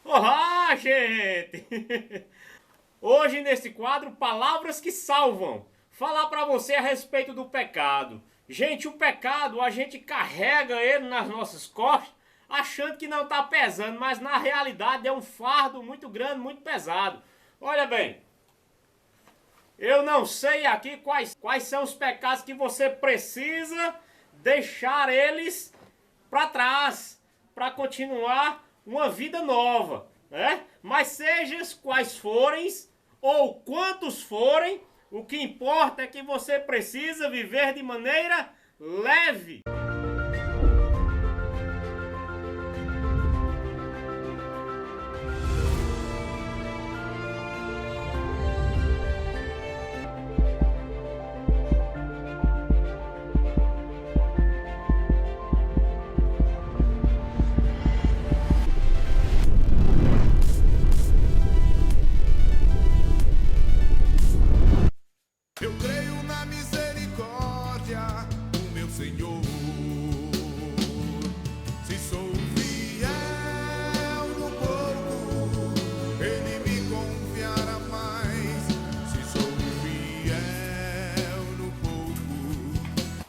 Olá, gente! Hoje nesse quadro, Palavras que Salvam. Falar para você a respeito do pecado. Gente, o pecado, a gente carrega ele nas nossas costas, achando que não está pesando, mas na realidade é um fardo muito grande, muito pesado. Olha bem, eu não sei aqui quais são os pecados que você precisa deixar eles para trás, para continuar uma vida nova, né? Mas sejam quais forem ou quantos forem, o que importa é que você precisa viver de maneira leve. Eu creio na misericórdia do meu Senhor. Se sou fiel no pouco, Ele me confiará mais. Se sou fiel no pouco.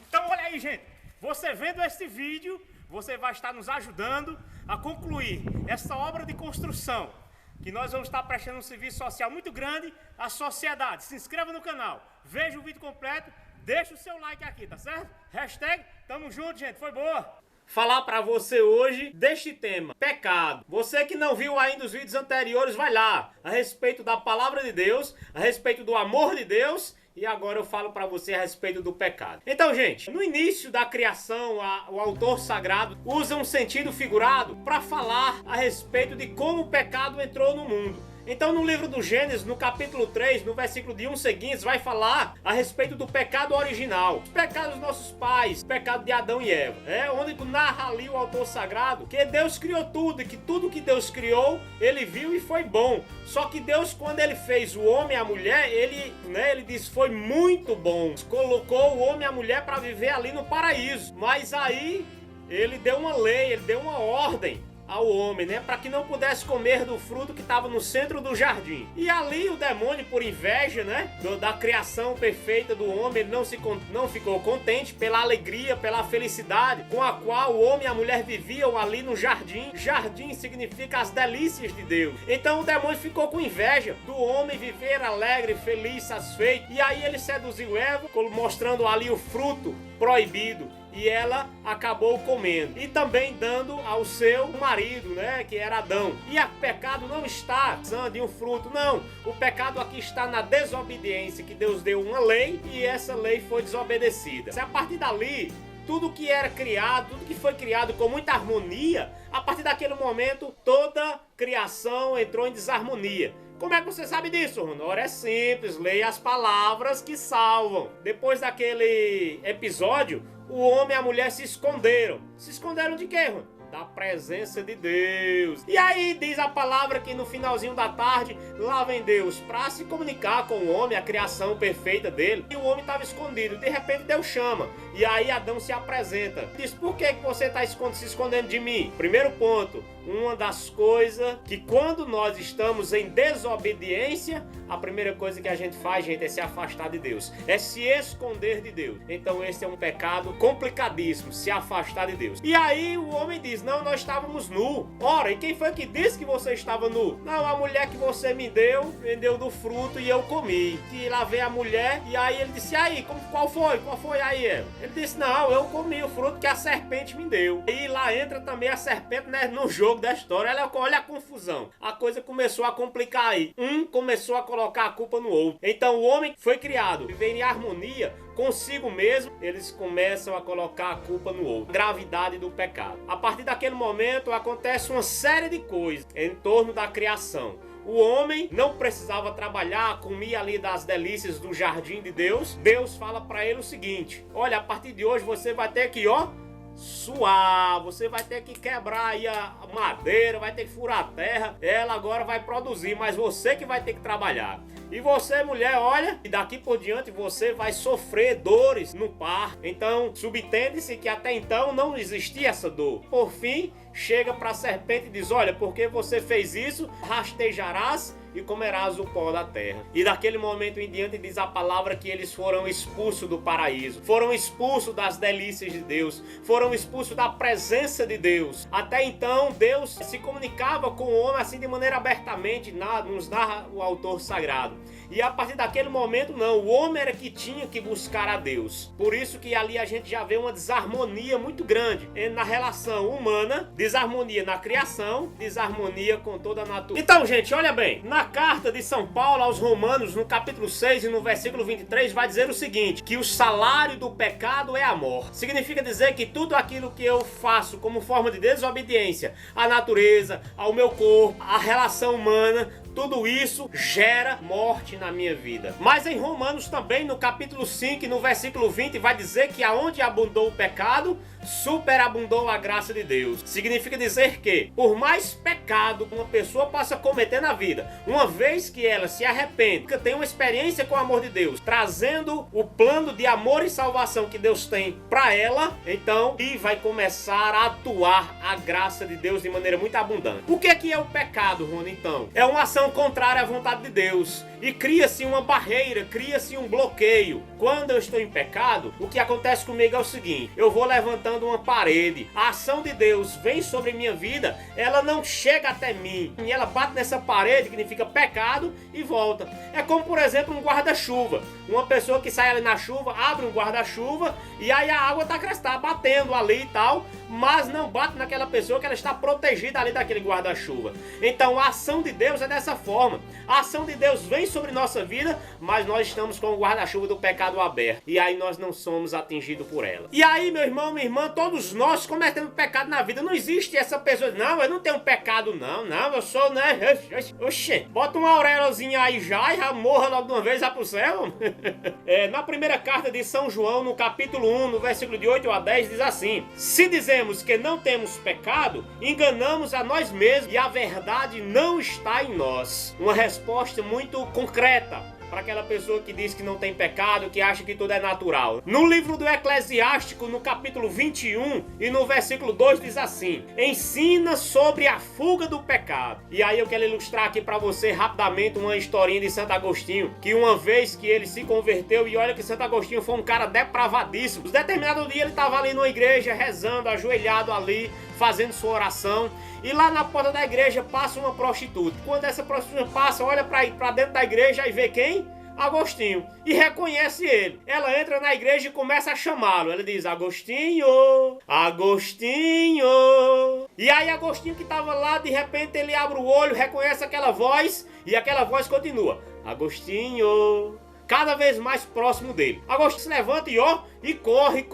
Então olha aí, gente, você vendo este vídeo, você vai estar nos ajudando a concluir essa obra de construção, que nós vamos estar prestando um serviço social muito grande à sociedade. Se inscreva no canal, veja o vídeo completo, deixa o seu like aqui, tá certo? Hashtag tamo junto, gente, foi boa! Falar pra você hoje deste tema, pecado. Você que não viu ainda os vídeos anteriores, vai lá, a respeito da palavra de Deus, a respeito do amor de Deus. E agora eu falo para você a respeito do pecado. Então, gente, no início da criação, o autor sagrado usa um sentido figurado para falar a respeito de como o pecado entrou no mundo. Então, no livro do Gênesis, no capítulo 3, no versículo de 1 seguintes, vai falar a respeito do pecado original. Os pecados dos nossos pais, o pecado de Adão e Eva. Onde narra ali o autor sagrado que Deus criou tudo e que tudo que Deus criou, ele viu e foi bom. Só que Deus, quando ele fez o homem e a mulher, ele disse, foi muito bom. Colocou o homem e a mulher para viver ali no paraíso. Mas aí, ele deu uma lei, ele deu uma ordem ao homem, para que não pudesse comer do fruto que estava no centro do jardim. E ali o demônio, por inveja, da criação perfeita do homem, ele não ficou contente pela alegria, pela felicidade com a qual o homem e a mulher viviam ali no jardim. Jardim significa as delícias de Deus. Então o demônio ficou com inveja do homem viver alegre, feliz, satisfeito. E aí ele seduziu Eva, mostrando ali o fruto proibido. E ela acabou comendo. E também dando ao seu marido, que era Adão. E o pecado não está de um fruto, não. O pecado aqui está na desobediência, que Deus deu uma lei e essa lei foi desobedecida. Se a partir dali, tudo que era criado, tudo que foi criado com muita harmonia, a partir daquele momento, toda criação entrou em desarmonia. Como é que você sabe disso, Ronaldo? Ora, é simples, leia as palavras que salvam. Depois daquele episódio, o homem e a mulher se esconderam. Se esconderam de quê, Ronaldo? Da presença de Deus. E aí diz a palavra que no finalzinho da tarde, lá vem Deus para se comunicar com o homem, a criação perfeita dele. E o homem estava escondido. De repente Deus chama. E aí Adão se apresenta. Diz, por que você está se escondendo de mim? Primeiro ponto, uma das coisas que quando nós estamos em desobediência, a primeira coisa que a gente faz, gente, é se afastar de Deus. É se esconder de Deus. Então esse é um pecado complicadíssimo, se afastar de Deus. E aí o homem diz, não, nós estávamos nus. Ora, e quem foi que disse que você estava nu? Não, a mulher que você me deu do fruto e eu comi. E lá veio a mulher e aí ele disse, aí, qual foi? Qual foi aí ela? Ele disse, não, eu comi o fruto que a serpente me deu. E lá entra também a serpente, no jogo da história. Olha a confusão. A coisa começou a complicar aí. Um começou a colocar a culpa no outro. Então o homem foi criado, viver em harmonia consigo mesmo, eles começam a colocar a culpa no outro. Gravidade do pecado. A partir daquele momento acontece uma série de coisas em torno da criação. O homem não precisava trabalhar, comia ali das delícias do jardim de Deus. Deus fala para ele o seguinte, olha, a partir de hoje você vai ter que, suar, você vai ter que quebrar aí a madeira, vai ter que furar a terra, ela agora vai produzir, mas você que vai ter que trabalhar. E você, mulher, olha, e daqui por diante você vai sofrer dores no parto. Então, subentende-se que até então não existia essa dor. Por fim, chega para a serpente e diz: olha, porque você fez isso, rastejarás e comerás o pó da terra. E daquele momento em diante diz a palavra que eles foram expulsos do paraíso, foram expulsos das delícias de Deus, foram expulsos da presença de Deus. Até então Deus se comunicava com o homem assim de maneira abertamente, nos narra o autor sagrado. E a partir daquele momento não, o homem era que tinha que buscar a Deus. Por isso que ali a gente já vê uma desarmonia muito grande na relação humana, desarmonia na criação, desarmonia com toda a natureza. Então, gente, olha bem, na carta de São Paulo aos Romanos, no capítulo 6 e no versículo 23, vai dizer o seguinte, que o salário do pecado é a morte. Significa dizer que tudo aquilo que eu faço como forma de desobediência à natureza, ao meu corpo, à relação humana, tudo isso gera morte na minha vida. Mas em Romanos também, no capítulo 5 e no versículo 20, vai dizer que aonde abundou o pecado, superabundou a graça de Deus. Significa dizer que, por mais pecado uma pessoa possa cometer na vida, uma vez que ela se arrepende, que tem uma experiência com o amor de Deus, trazendo o plano de amor e salvação que Deus tem para ela, então, e vai começar a atuar a graça de Deus de maneira muito abundante. O que é o pecado, Rony, então? É uma ação contrária à vontade de Deus. E cria-se uma barreira, cria-se um bloqueio. Quando eu estou em pecado, o que acontece comigo é o seguinte: eu vou levantando uma parede. A ação de Deus vem sobre minha vida, ela não chega até mim. E ela bate nessa parede, que significa pecado, e volta. É como, por exemplo, um guarda-chuva. Uma pessoa que sai ali na chuva, abre um guarda-chuva, e aí a água está batendo ali e tal, mas não bate naquela pessoa, que ela está protegida ali daquele guarda-chuva. Então a ação de Deus é dessa forma. A ação de Deus vem sobre nossa vida, mas nós estamos com o guarda-chuva do pecado aberto, e aí nós não somos atingidos por ela. E aí, meu irmão, minha irmã, todos nós cometemos pecado na vida. Não existe essa pessoa, não, eu não tenho pecado não, eu sou, né, oxê, bota uma auréolazinha aí já e já morra logo de uma vez, já pro céu. Na primeira carta de São João, no capítulo 1, no versículo de 8 a 10, diz assim: se dizemos que não temos pecado, enganamos a nós mesmos e a verdade não está em nós. Uma resposta muito concreta para aquela pessoa que diz que não tem pecado, que acha que tudo é natural. No livro do Eclesiástico, no capítulo 21 e no versículo 2 diz assim: ensina sobre a fuga do pecado. E aí eu quero ilustrar aqui para você rapidamente uma historinha de Santo Agostinho, que uma vez que ele se converteu, e olha que Santo Agostinho foi um cara depravadíssimo. Um determinado dia ele estava ali numa igreja rezando, ajoelhado ali, fazendo sua oração, e lá na porta da igreja passa uma prostituta. Quando essa prostituta passa, olha para dentro da igreja e vê quem? Agostinho, e reconhece ele. Ela entra na igreja e começa a chamá-lo. Ela diz: Agostinho, Agostinho. E aí Agostinho, que estava lá, de repente ele abre o olho, reconhece aquela voz, e aquela voz continua: Agostinho. Cada vez mais próximo dele. Agostinho se levanta e corre,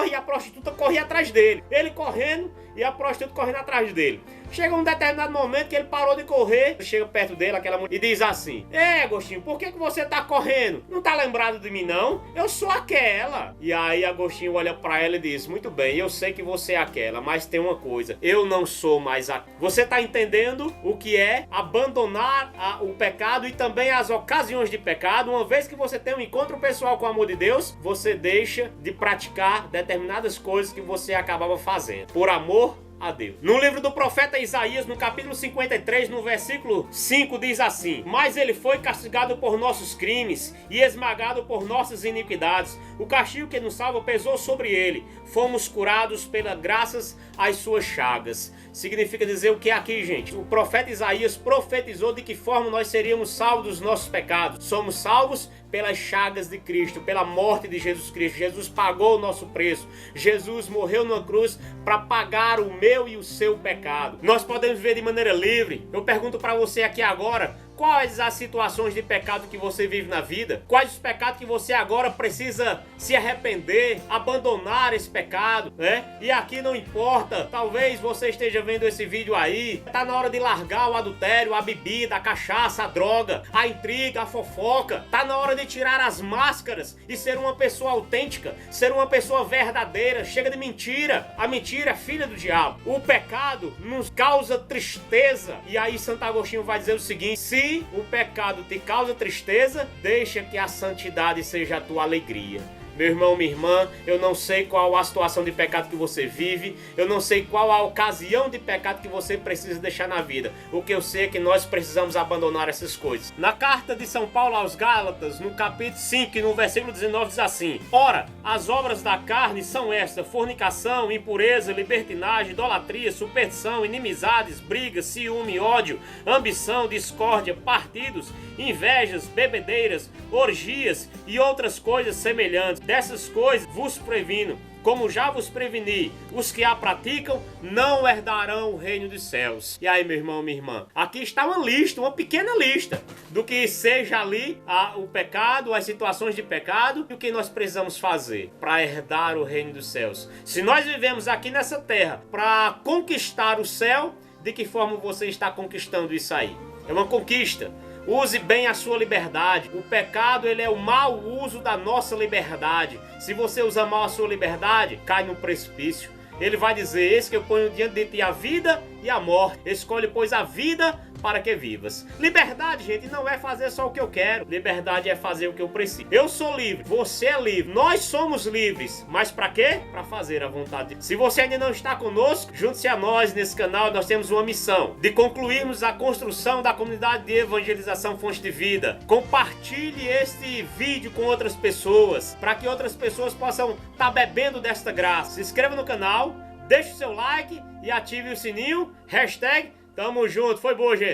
e a prostituta corre atrás dele. Ele correndo e a prostituta correndo atrás dele. Chega um determinado momento que ele parou de correr, chega perto dele, aquela mulher, e diz assim: Agostinho, por que você tá correndo? Não tá lembrado de mim, não? Eu sou aquela. E aí Agostinho olha pra ela e diz: muito bem, eu sei que você é aquela, mas tem uma coisa, eu não sou mais aquela. Você tá entendendo o que é abandonar o pecado e também as ocasiões de pecado? Uma vez que você tem um encontro pessoal com o amor de Deus, você deixa de praticar determinadas coisas que você acabava fazendo, por amor a Deus. No livro do profeta Isaías, no capítulo 53, no versículo 5, diz assim: mas ele foi castigado por nossos crimes e esmagado por nossas iniquidades. O castigo que nos salva pesou sobre ele. Fomos curados pelas graças às suas chagas. Significa dizer o que é aqui, gente? O profeta Isaías profetizou de que forma nós seríamos salvos dos nossos pecados. Somos salvos pelas chagas de Cristo, pela morte de Jesus Cristo. Jesus pagou o nosso preço. Jesus morreu numa cruz para pagar o meu e o seu pecado. Nós podemos viver de maneira livre. Eu pergunto para você aqui agora: quais as situações de pecado que você vive na vida? Quais os pecados que você agora precisa se arrepender, abandonar esse pecado, né? E aqui não importa, talvez você esteja vendo esse vídeo aí, tá na hora de largar o adultério, a bebida, a cachaça, a droga, a intriga, a fofoca. Tá na hora de tirar as máscaras e ser uma pessoa autêntica, ser uma pessoa verdadeira. Chega de mentira. A mentira é filha do diabo. O pecado nos causa tristeza. E aí Santo Agostinho vai dizer o seguinte: se Se o pecado te causa tristeza, deixa que a santidade seja a tua alegria. Meu irmão, minha irmã, eu não sei qual a situação de pecado que você vive, eu não sei qual a ocasião de pecado que você precisa deixar na vida. O que eu sei é que nós precisamos abandonar essas coisas. Na carta de São Paulo aos Gálatas, no capítulo 5, no versículo 19, diz assim: ora, as obras da carne são estas: fornicação, impureza, libertinagem, idolatria, superstição, inimizades, brigas, ciúme, ódio, ambição, discórdia, partidos, invejas, bebedeiras, orgias e outras coisas semelhantes. Dessas coisas vos previno, como já vos preveni, os que a praticam não herdarão o reino dos céus. E aí, meu irmão, minha irmã, aqui está uma lista, uma pequena lista do que seja ali o pecado, as situações de pecado e o que nós precisamos fazer para herdar o reino dos céus. Se nós vivemos aqui nessa terra para conquistar o céu, de que forma você está conquistando isso aí? É uma conquista. Use bem a sua liberdade. O pecado, ele é o mau uso da nossa liberdade. Se você usa mal a sua liberdade, cai no precipício. Ele vai dizer: eis que eu ponho diante de ti a vida e a morte. Escolhe, pois, a vida para que vivas. Liberdade, gente, não é fazer só o que eu quero. Liberdade é fazer o que eu preciso. Eu sou livre, você é livre, nós somos livres. Mas para quê? Para fazer a vontade de Deus. Se você ainda não está conosco, junte-se a nós nesse canal. Nós temos uma missão de concluirmos a construção da comunidade de evangelização Fonte de Vida. Compartilhe este vídeo com outras pessoas, para que outras pessoas possam estar bebendo desta graça. Se inscreva no canal, deixe o seu like e ative o sininho. Hashtag Tamo junto. Foi boa, gente.